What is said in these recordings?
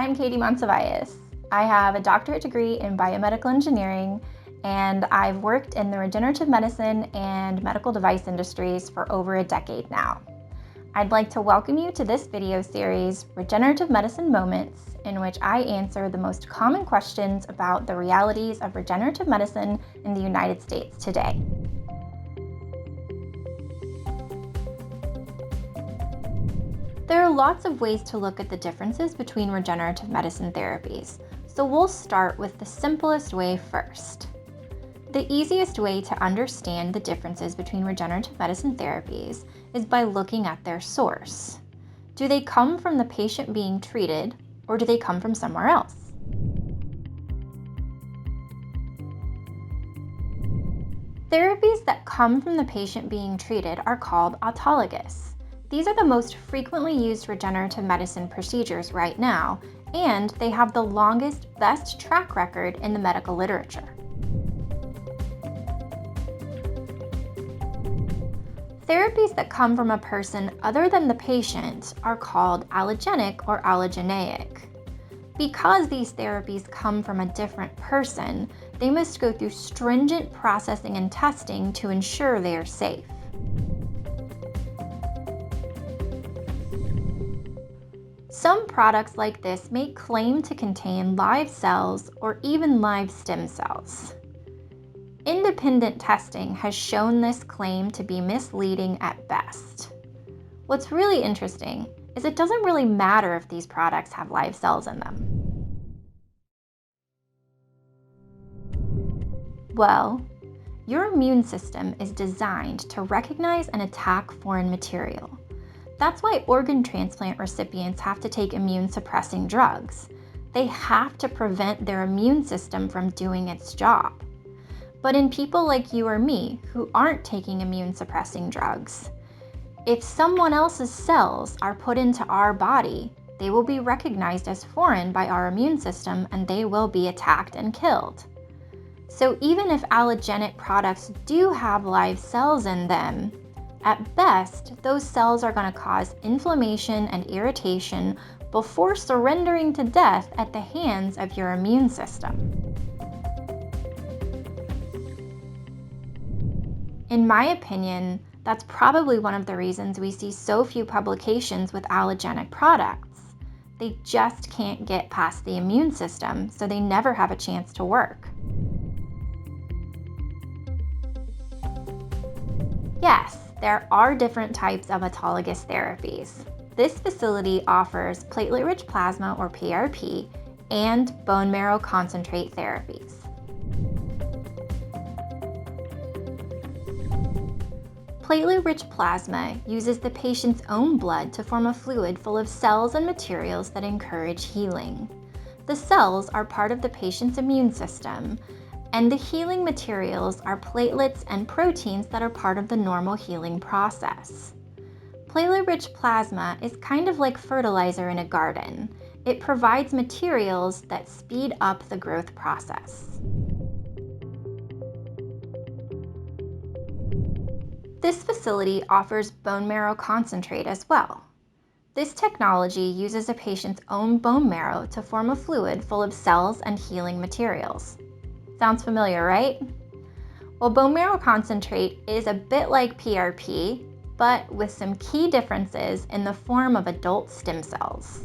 I'm Katie Monsivais. I have a doctorate degree in biomedical engineering, and I've worked in the regenerative medicine and medical device industries for over a decade now. I'd like to welcome you to this video series, Regenerative Medicine Moments, in which I answer the most common questions about the realities of regenerative medicine in the United States today. There are lots of ways to look at the differences between regenerative medicine therapies, so we'll start with the simplest way first. The easiest way to understand the differences between regenerative medicine therapies is by looking at their source. Do they come from the patient being treated, or do they come from somewhere else? Therapies that come from the patient being treated are called autologous. These are the most frequently used regenerative medicine procedures right now, and they have the longest, best track record in the medical literature. Therapies that come from a person other than the patient are called allogenic or allogeneic. Because these therapies come from a different person, they must go through stringent processing and testing to ensure they are safe. Some products like this may claim to contain live cells or even live stem cells. Independent testing has shown this claim to be misleading at best. What's really interesting is it doesn't really matter if these products have live cells in them. Well, your immune system is designed to recognize and attack foreign material. That's why organ transplant recipients have to take immune-suppressing drugs. They have to prevent their immune system from doing its job. But in people like you or me who aren't taking immune-suppressing drugs, if someone else's cells are put into our body, they will be recognized as foreign by our immune system and they will be attacked and killed. So even if allogenic products do have live cells in them, at best, those cells are going to cause inflammation and irritation before surrendering to death at the hands of your immune system. In my opinion, that's probably one of the reasons we see so few publications with allogenic products. They just can't get past the immune system, so they never have a chance to work. Yes, there are different types of autologous therapies. This facility offers platelet-rich plasma, or PRP, and bone marrow concentrate therapies. Platelet-rich plasma uses the patient's own blood to form a fluid full of cells and materials that encourage healing. The cells are part of the patient's immune system, and the healing materials are platelets and proteins that are part of the normal healing process. Platelet-rich plasma is kind of like fertilizer in a garden. It provides materials that speed up the growth process. This facility offers bone marrow concentrate as well. This technology uses a patient's own bone marrow to form a fluid full of cells and healing materials. Sounds familiar, right? Well, bone marrow concentrate is a bit like PRP, but with some key differences in the form of adult stem cells.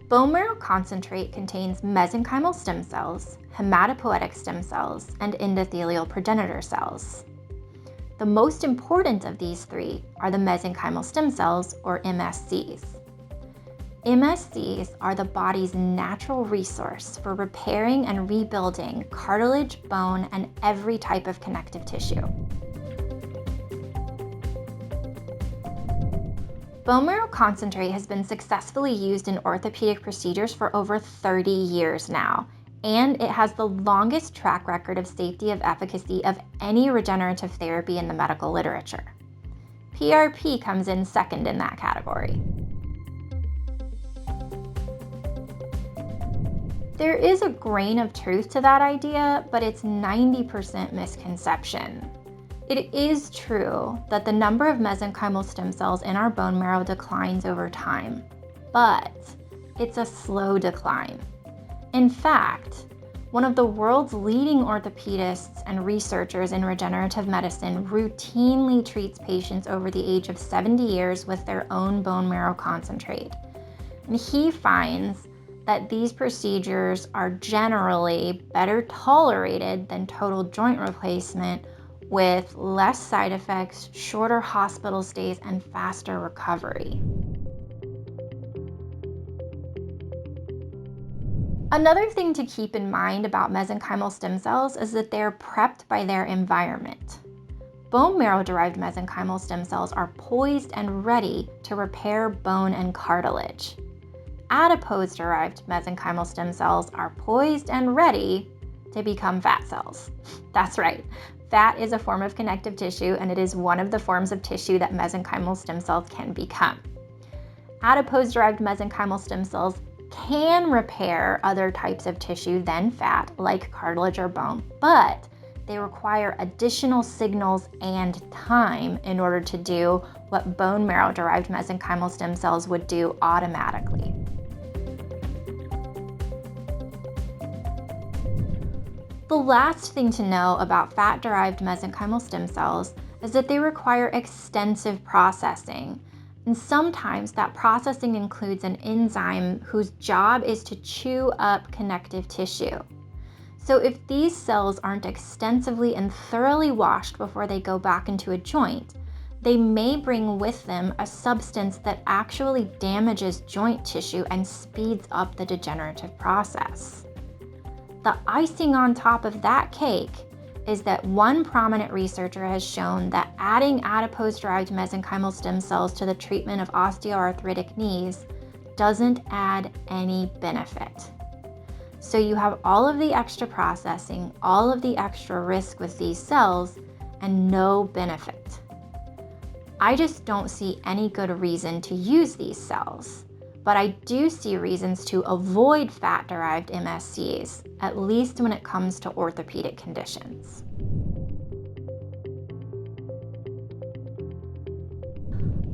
Bone marrow concentrate contains mesenchymal stem cells, hematopoietic stem cells, and endothelial progenitor cells. The most important of these three are the mesenchymal stem cells, or MSCs. MSCs are the body's natural resource for repairing and rebuilding cartilage, bone, and every type of connective tissue. Bone marrow concentrate has been successfully used in orthopedic procedures for over 30 years now, and it has the longest track record of safety and efficacy of any regenerative therapy in the medical literature. PRP comes in second in that category. There is a grain of truth to that idea, but it's 90% misconception. It is true that the number of mesenchymal stem cells in our bone marrow declines over time, but it's a slow decline. In fact, one of the world's leading orthopedists and researchers in regenerative medicine routinely treats patients over the age of 70 years with their own bone marrow concentrate. And he finds that these procedures are generally better tolerated than total joint replacement, with less side effects, shorter hospital stays, and faster recovery. Another thing to keep in mind about mesenchymal stem cells is that they're prepped by their environment. Bone marrow-derived mesenchymal stem cells are poised and ready to repair bone and cartilage. Adipose-derived mesenchymal stem cells are poised and ready to become fat cells. That's right. Fat is a form of connective tissue, and it is one of the forms of tissue that mesenchymal stem cells can become. Adipose-derived mesenchymal stem cells can repair other types of tissue than fat, like cartilage or bone, but they require additional signals and time in order to do what bone marrow-derived mesenchymal stem cells would do automatically. The last thing to know about fat-derived mesenchymal stem cells is that they require extensive processing. And sometimes that processing includes an enzyme whose job is to chew up connective tissue. So if these cells aren't extensively and thoroughly washed before they go back into a joint, they may bring with them a substance that actually damages joint tissue and speeds up the degenerative process. The icing on top of that cake is that one prominent researcher has shown that adding adipose-derived mesenchymal stem cells to the treatment of osteoarthritic knees doesn't add any benefit. So you have all of the extra processing, all of the extra risk with these cells, and no benefit. I just don't see any good reason to use these cells. But I do see reasons to avoid fat-derived MSCs, at least when it comes to orthopedic conditions.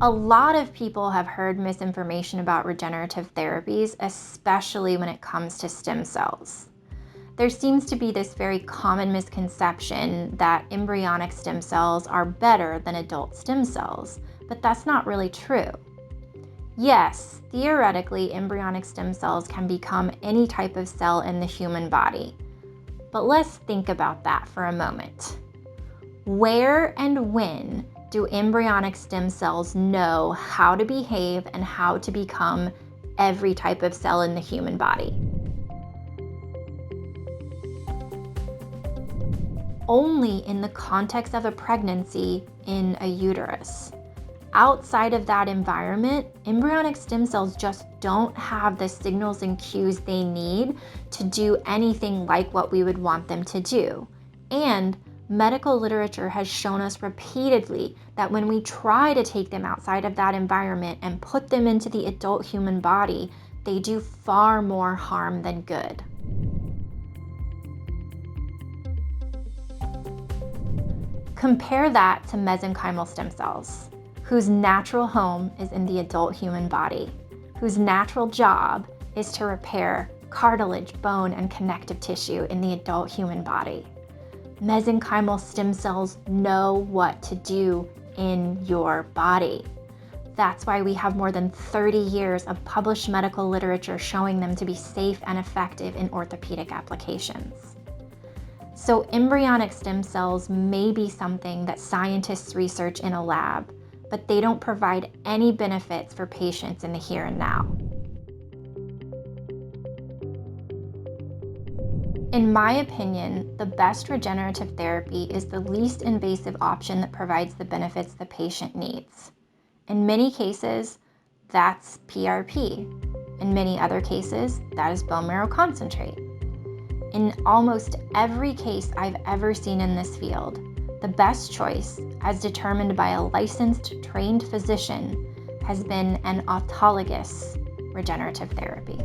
A lot of people have heard misinformation about regenerative therapies, especially when it comes to stem cells. There seems to be this very common misconception that embryonic stem cells are better than adult stem cells, but that's not really true. Yes, theoretically, embryonic stem cells can become any type of cell in the human body. But let's think about that for a moment. Where and when do embryonic stem cells know how to behave and how to become every type of cell in the human body? Only in the context of a pregnancy in a uterus. Outside of that environment, embryonic stem cells just don't have the signals and cues they need to do anything like what we would want them to do. And medical literature has shown us repeatedly that when we try to take them outside of that environment and put them into the adult human body, they do far more harm than good. Compare that to mesenchymal stem cells, whose natural home is in the adult human body, whose natural job is to repair cartilage, bone, and connective tissue in the adult human body. Mesenchymal stem cells know what to do in your body. That's why we have more than 30 years of published medical literature showing them to be safe and effective in orthopedic applications. So embryonic stem cells may be something that scientists research in a lab, but they don't provide any benefits for patients in the here and now. In my opinion, the best regenerative therapy is the least invasive option that provides the benefits the patient needs. In many cases, that's PRP. In many other cases, that is bone marrow concentrate. In almost every case I've ever seen in this field, the best choice, as determined by a licensed, trained physician, has been an autologous regenerative therapy.